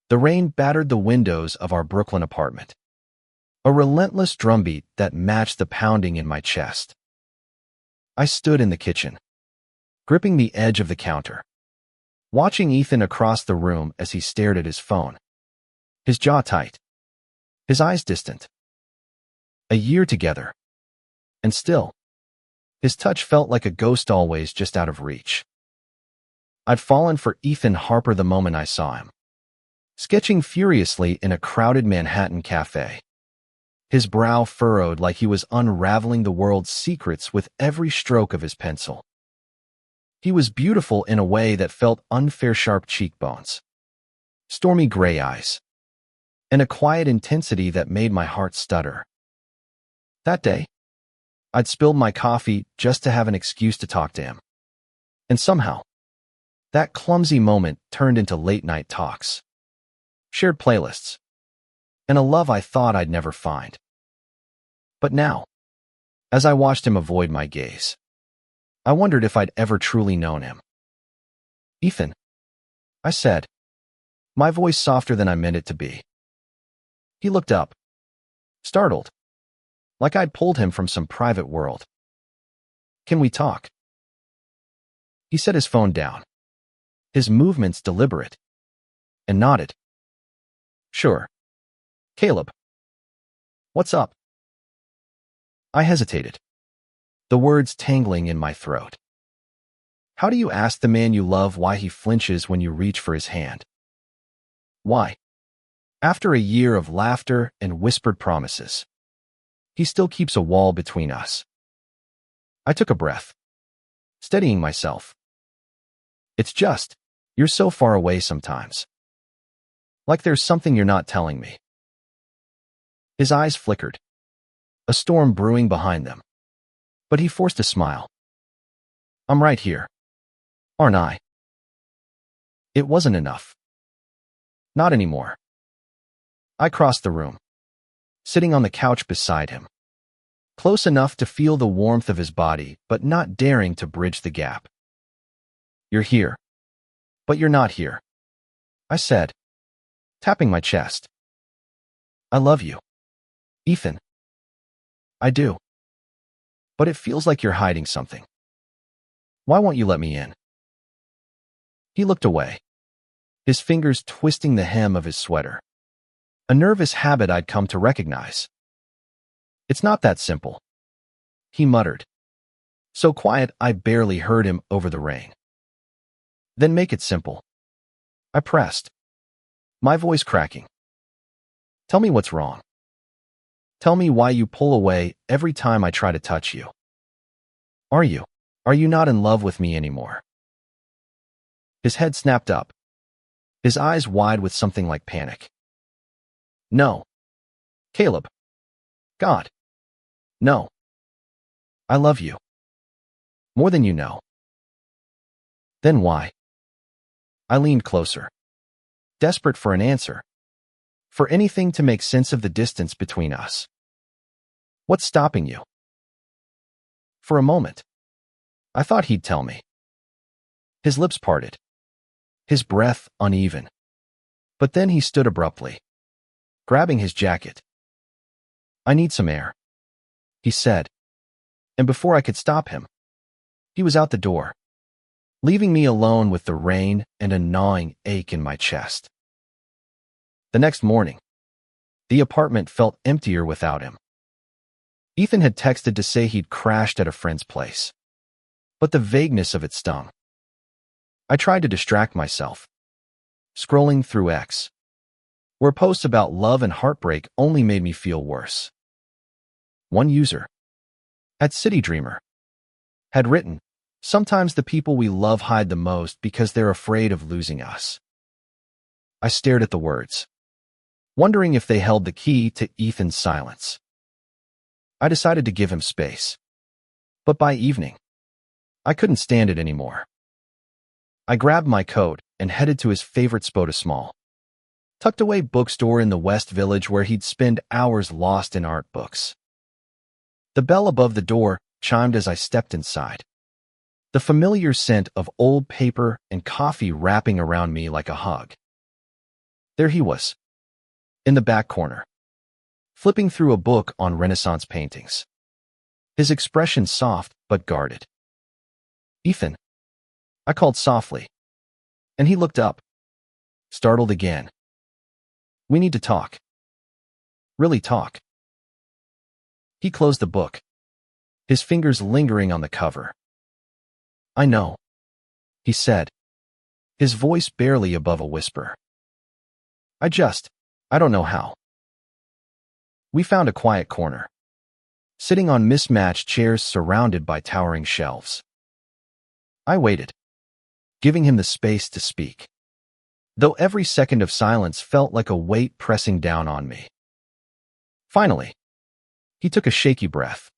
The rain battered the windows of our Brooklyn apartment, a relentless drumbeat that matched the pounding in my chest. I stood in the kitchen, gripping the edge of the counter, watching Ethan across the room as he stared at his phone, his jaw tight, his eyes distant. A year together, and still, his touch felt like a ghost always just out of reach. I'd fallen for Ethan Harper the moment I saw him, sketching furiously in a crowded Manhattan cafe, his brow furrowed like he was unraveling the world's secrets with every stroke of his pencil. He was beautiful in a way that felt unfair, sharp cheekbones, stormy gray eyes, and a quiet intensity that made my heart stutter. That day, I'd spilled my coffee just to have an excuse to talk to him. And somehow, that clumsy moment turned into late-night talks, shared playlists, and a love I thought I'd never find. But now, as I watched him avoid my gaze, I wondered if I'd ever truly known him. "Ethan," I said, my voice softer than I meant it to be. He looked up, startled, like I'd pulled him from some private world. "Can we talk?" He set his phone down, his movements deliberate, and nodded. "Sure. Caleb. What's up?" I hesitated, the words tangling in my throat. How do you ask the man you love why he flinches when you reach for his hand? Why, after a year of laughter and whispered promises, he still keeps a wall between us? I took a breath, steadying myself. "It's just, you're so far away sometimes. Like there's something you're not telling me." His eyes flickered, a storm brewing behind them, but he forced a smile. "I'm right here, aren't I?" It wasn't enough. Not anymore. I crossed the room, sitting on the couch beside him, close enough to feel the warmth of his body, but not daring to bridge the gap. "You're here, but you're not here," I said, tapping my chest. "I love you, Ethan. I do. But it feels like you're hiding something. Why won't you let me in?" He looked away, his fingers twisting the hem of his sweater, a nervous habit I'd come to recognize. "It's not that simple," he muttered, so quiet I barely heard him over the rain. "Then make it simple," I pressed, my voice cracking. "Tell me what's wrong. Tell me why you pull away every time I try to touch you. Are you not in love with me anymore?" His head snapped up, his eyes wide with something like panic. "No. Caleb. God. No. I love you. More than you know." "Then why?" I leaned closer, desperate for an answer, for anything to make sense of the distance between us. "What's stopping you?" For a moment, I thought he'd tell me. His lips parted, his breath uneven. But then he stood abruptly, grabbing his jacket. "I need some air," he said, and before I could stop him, he was out the door, leaving me alone with the rain and a gnawing ache in my chest. The next morning, the apartment felt emptier without him. Ethan had texted to say he'd crashed at a friend's place, but the vagueness of it stung. I tried to distract myself, scrolling through X, where posts about love and heartbreak only made me feel worse. One user, at City Dreamer, had written, "Sometimes the people we love hide the most because they're afraid of losing us." I stared at the words, wondering if they held the key to Ethan's silence. I decided to give him space. But by evening, I couldn't stand it anymore. I grabbed my coat and headed to his favorite small, tucked-away bookstore in the West Village where he'd spend hours lost in art books. The bell above the door chimed as I stepped inside, the familiar scent of old paper and coffee wrapping around me like a hug. There he was, in the back corner, flipping through a book on Renaissance paintings. His expression soft but guarded. "Ethan," I called softly, and he looked up, startled again. "We need to talk. Really talk." He closed the book, his fingers lingering on the cover. "I know," he said, his voice barely above a whisper. I don't know how." We found a quiet corner, sitting on mismatched chairs surrounded by towering shelves. I waited, giving him the space to speak, though every second of silence felt like a weight pressing down on me. Finally, he took a shaky breath.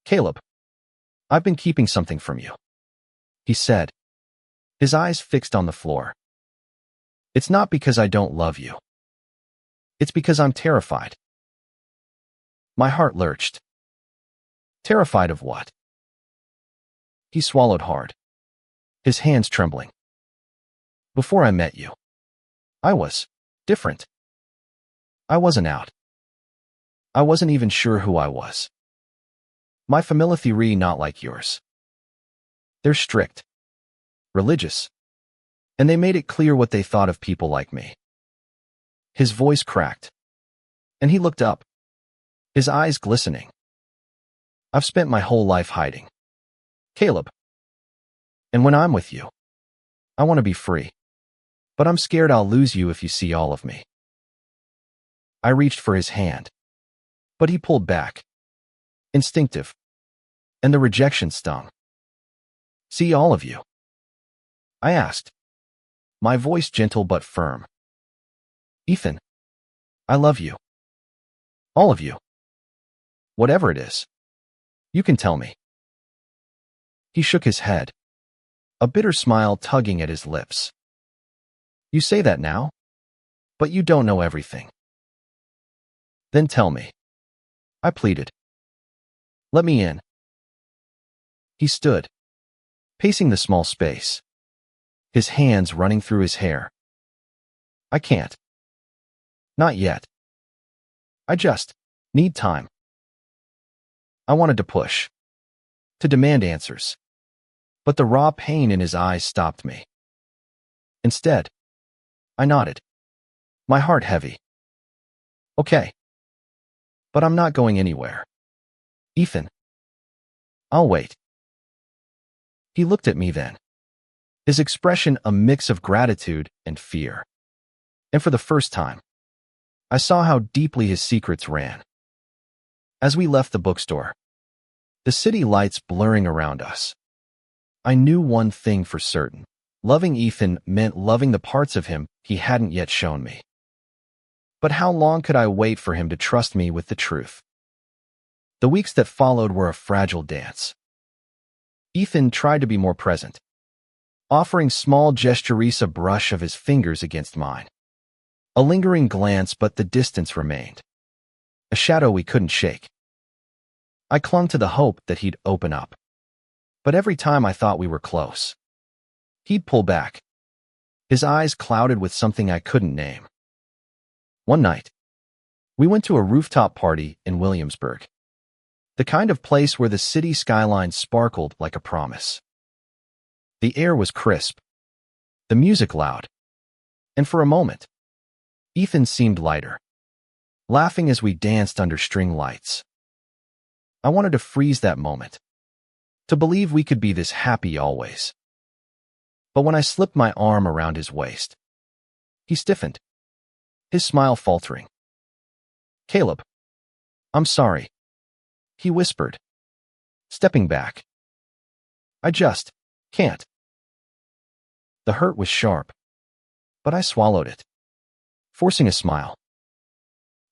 "Caleb, I've been keeping something from you," he said, his eyes fixed on the floor. "It's not because I don't love you. It's because I'm terrified." My heart lurched. Terrified of what? He swallowed hard, his hands trembling. "Before I met you, I was different. I wasn't out. I wasn't even sure who I was. My familiarity not like yours. They're strict, religious, and they made it clear what they thought of people like me." His voice cracked, and he looked up, his eyes glistening. "I've spent my whole life hiding, Caleb. And when I'm with you, I want to be free. But I'm scared I'll lose you if you see all of me." I reached for his hand, but he pulled back, instinctive, and the rejection stung. "See all of you?" I asked, my voice gentle but firm. "Ethan, I love you. All of you. Whatever it is. You can tell me." He shook his head, a bitter smile tugging at his lips. "You say that now, but you don't know everything." "Then tell me," I pleaded. "Let me in." He stood, pacing the small space, his hands running through his hair. "I can't. Not yet. I just need time." I wanted to push, to demand answers, but the raw pain in his eyes stopped me. Instead, I nodded, my heart heavy. "Okay. But I'm not going anywhere. Ethan. I'll wait." He looked at me then, his expression a mix of gratitude and fear. And for the first time, I saw how deeply his secrets ran. As we left the bookstore, the city lights blurring around us, I knew one thing for certain. Loving Ethan meant loving the parts of him he hadn't yet shown me. But how long could I wait for him to trust me with the truth? The weeks that followed were a fragile dance. Ethan tried to be more present, offering small gestures, a brush of his fingers against mine, a lingering glance, but the distance remained, a shadow we couldn't shake. I clung to the hope that he'd open up, but every time I thought we were close, he'd pull back, his eyes clouded with something I couldn't name. One night, we went to a rooftop party in Williamsburg, the kind of place where the city skyline sparkled like a promise. The air was crisp, the music loud, and for a moment, Ethan seemed lighter, laughing as we danced under string lights. I wanted to freeze that moment, to believe we could be this happy always. But when I slipped my arm around his waist, he stiffened, his smile faltering. "Caleb, I'm sorry," he whispered, stepping back. "I just can't." The hurt was sharp, but I swallowed it, forcing a smile.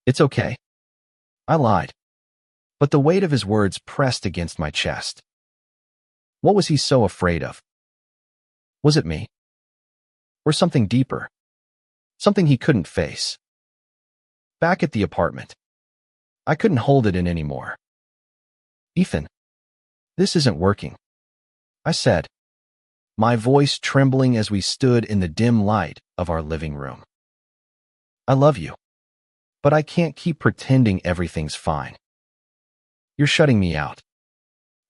"It's okay," I lied, but the weight of his words pressed against my chest. What was he so afraid of? Was it me? Or something deeper? Something he couldn't face? Back at the apartment, I couldn't hold it in anymore. "Ethan, this isn't working," I said, my voice trembling as we stood in the dim light of our living room. I love you, but I can't keep pretending everything's fine. You're shutting me out,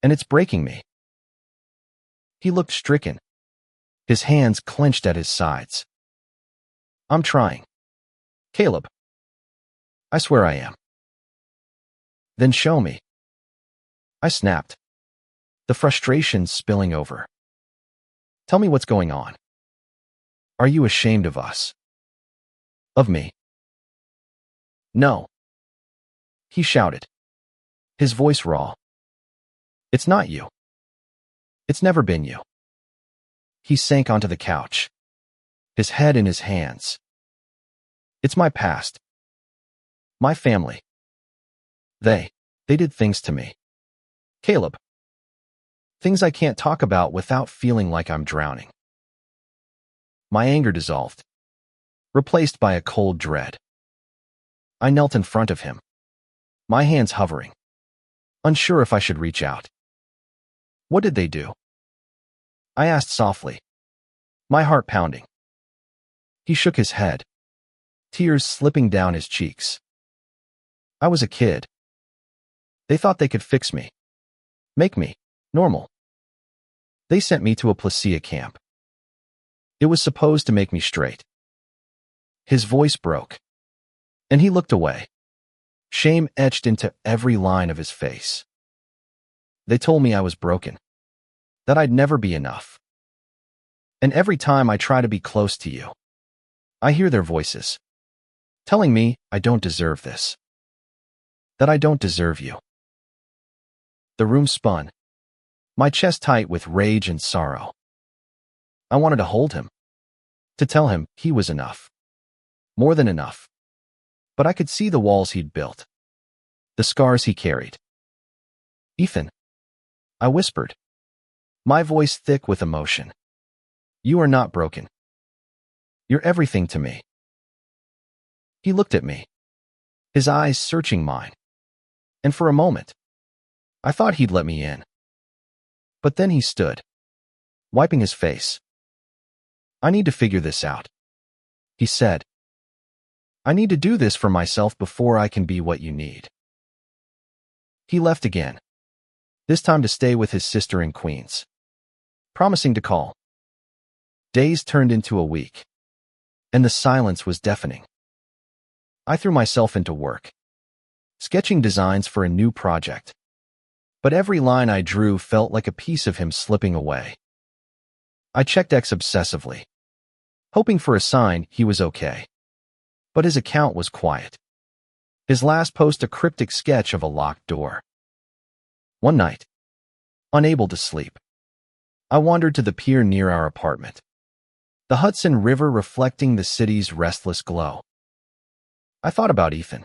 and it's breaking me. He looked stricken, his hands clenched at his sides. I'm trying. Caleb. I swear I am. Then show me. I snapped, the frustration spilling over. Tell me what's going on. Are you ashamed of us? Of me? No. He shouted, his voice raw. It's not you. It's never been you. He sank onto the couch, his head in his hands. It's my past. My family. They did things to me. Caleb. Things I can't talk about without feeling like I'm drowning. My anger dissolved, replaced by a cold dread. I knelt in front of him, my hands hovering, unsure if I should reach out. What did they do? I asked softly, my heart pounding. He shook his head, tears slipping down his cheeks. I was a kid. They thought they could fix me, make me normal. They sent me to a Placia camp. It was supposed to make me straight. His voice broke, and he looked away, shame etched into every line of his face. They told me I was broken, that I'd never be enough. And every time I try to be close to you, I hear their voices, telling me I don't deserve this, that I don't deserve you. The room spun, my chest tight with rage and sorrow. I wanted to hold him, to tell him he was enough, more than enough. But I could see the walls he'd built, the scars he carried. Ethan, I whispered, my voice thick with emotion. You are not broken. You're everything to me. He looked at me, his eyes searching mine, and for a moment, I thought he'd let me in. But then he stood, wiping his face. I need to figure this out, he said. I need to do this for myself before I can be what you need. He left again, this time to stay with his sister in Queens, promising to call. Days turned into a week, and the silence was deafening. I threw myself into work, sketching designs for a new project. But every line I drew felt like a piece of him slipping away. I checked X obsessively, hoping for a sign he was okay. But his account was quiet. His last post a cryptic sketch of a locked door. One night, unable to sleep, I wandered to the pier near our apartment, the Hudson River reflecting the city's restless glow. I thought about Ethan,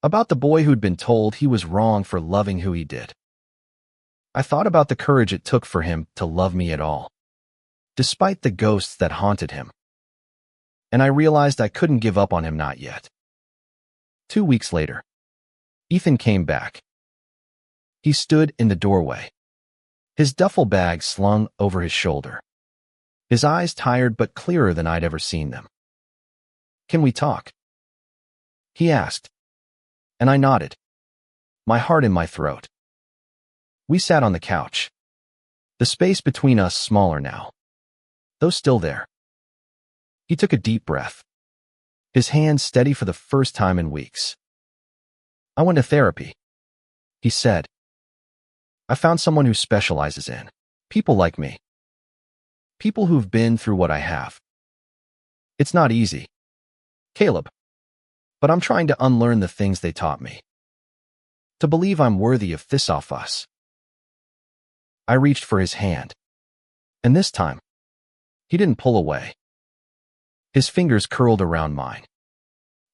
about the boy who'd been told he was wrong for loving who he did. I thought about the courage it took for him to love me at all, despite the ghosts that haunted him. And I realized I couldn't give up on him, not yet. 2 weeks later, Ethan came back. He stood in the doorway, his duffel bag slung over his shoulder, his eyes tired but clearer than I'd ever seen them. Can we talk? He asked, and I nodded, my heart in my throat. We sat on the couch, the space between us smaller now, though still there. He took a deep breath, his hands steady for the first time in weeks. I went to therapy, he said. I found someone who specializes in people like me, people who've been through what I have. It's not easy, Caleb, but I'm trying to unlearn the things they taught me, to believe I'm worthy of this off us. I reached for his hand, and this time, he didn't pull away. His fingers curled around mine,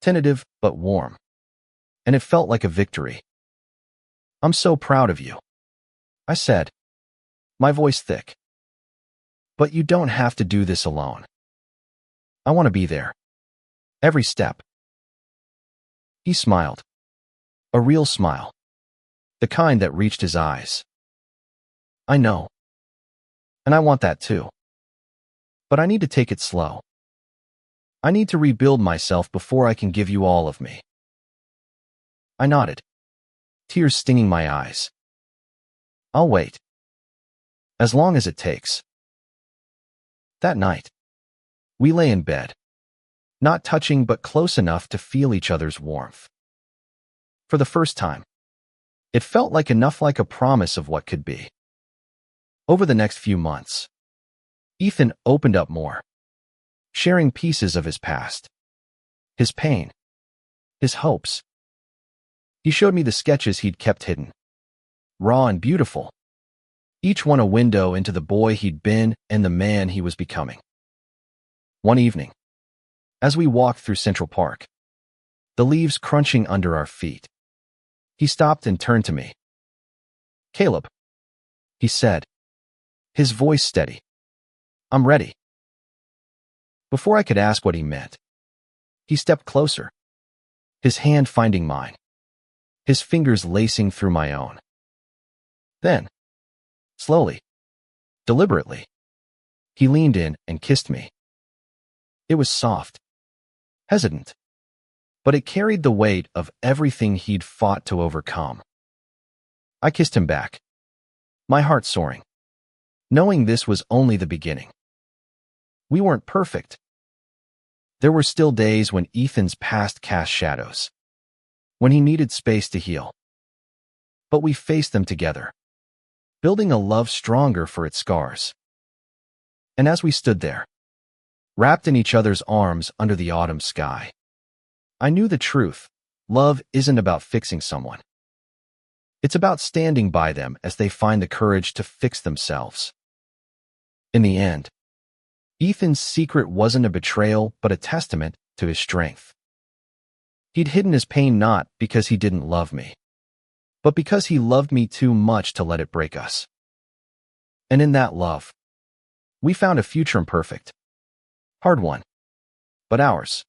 tentative but warm, and it felt like a victory. I'm so proud of you, I said, my voice thick. But you don't have to do this alone. I want to be there, every step. He smiled, a real smile, the kind that reached his eyes. I know, and I want that too. But I need to take it slow. I need to rebuild myself before I can give you all of me. I nodded, tears stinging my eyes. I'll wait. As long as it takes. That night, we lay in bed, not touching but close enough to feel each other's warmth. For the first time, it felt like a promise of what could be. Over the next few months, Ethan opened up more, sharing pieces of his past, his pain, his hopes. He showed me the sketches he'd kept hidden, raw and beautiful, each one a window into the boy he'd been and the man he was becoming. One evening, as we walked through Central Park, the leaves crunching under our feet, he stopped and turned to me. "Caleb," he said, his voice steady. "I'm ready." Before I could ask what he meant, he stepped closer, his hand finding mine, his fingers lacing through my own. Then, slowly, deliberately, he leaned in and kissed me. It was soft, hesitant, but it carried the weight of everything he'd fought to overcome. I kissed him back, my heart soaring, knowing this was only the beginning. We weren't perfect. There were still days when Ethan's past cast shadows, when he needed space to heal. But we faced them together, building a love stronger for its scars. And as we stood there, wrapped in each other's arms under the autumn sky, I knew the truth. Love isn't about fixing someone. It's about standing by them as they find the courage to fix themselves. In the end, Ethan's secret wasn't a betrayal but a testament to his strength. He'd hidden his pain not because he didn't love me, but because he loved me too much to let it break us. And in that love, we found a future imperfect, hard one, but ours.